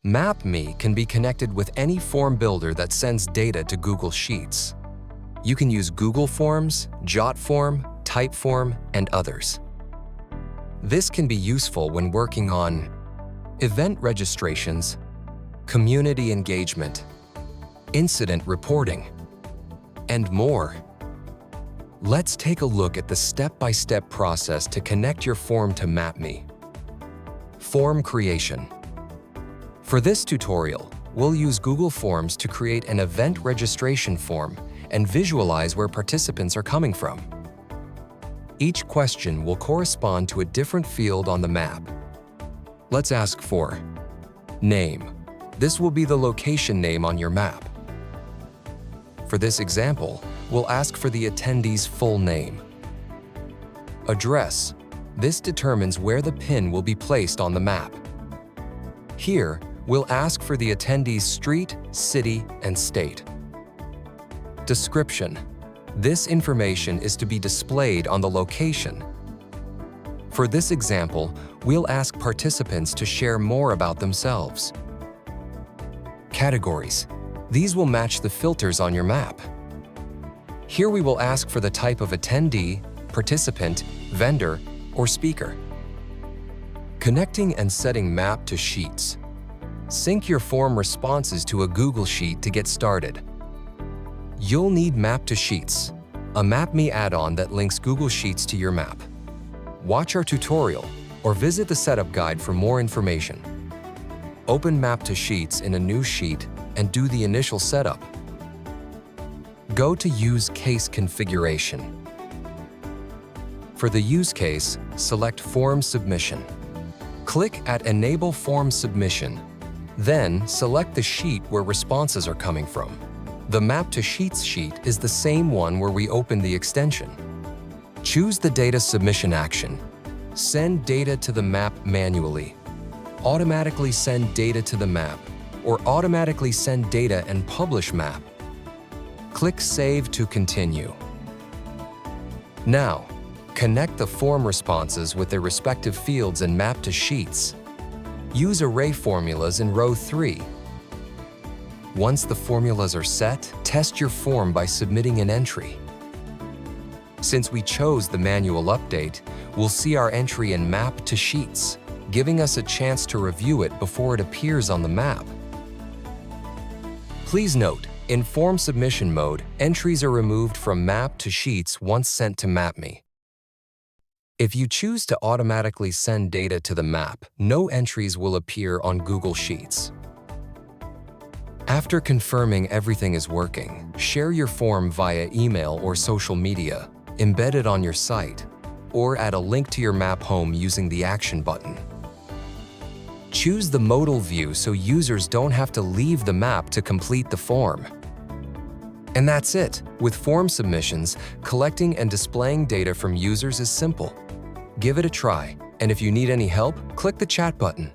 Mapme can be connected with any form builder that sends data to Google Sheets. You can use Google Forms, JotForm, Typeform, and others. This can be useful when working on event registrations, community engagement, incident reporting, and more. Let's take a look at the step-by-step process to connect your form to Mapme. Form creation. For this tutorial, we'll use Google Forms to create an event registration form and visualize where participants are coming from. Each question will correspond to a different field on the map. Let's ask for name. This will be the location name on your map. For this example, we'll ask for the attendee's full name. Address. This determines where the pin will be placed on the map. Here, we'll ask for the attendee's street, city, and state. Description. This information is to be displayed on the location. For this example, we'll ask participants to share more about themselves. Categories. These will match the filters on your map. Here we will ask for the type of attendee, participant, vendor, or speaker. Connecting and setting map to sheets. Sync your form responses to a Google Sheet to get started. You'll need Map to Sheets, a Mapme add-on that links Google Sheets to your map. Watch our tutorial or visit the setup guide for more information. Open Map to Sheets in a new sheet and do the initial setup. Go to Use Case Configuration. For the use case, select Form Submission. Click at Enable Form Submission. Then, select the sheet where responses are coming from. The Map to Sheets sheet is the same one where we opened the extension. Choose the Data Submission action. Send data to the map manually. Automatically send data to the map, or automatically send data and publish map. Click Save to continue. Now, connect the form responses with their respective fields in Map to Sheets. Use array formulas in row 3. Once the formulas are set, test your form by submitting an entry. Since we chose the manual update, we'll see our entry in Map to Sheets, giving us a chance to review it before it appears on the map. Please note, in form submission mode, entries are removed from Map to Sheets once sent to Mapme. If you choose to automatically send data to the map, no entries will appear on Google Sheets. After confirming everything is working, share your form via email or social media, embed it on your site, or add a link to your map home using the Action button. Choose the modal view so users don't have to leave the map to complete the form. And that's it. With form submissions, collecting and displaying data from users is simple. Give it a try, and if you need any help, click the chat button.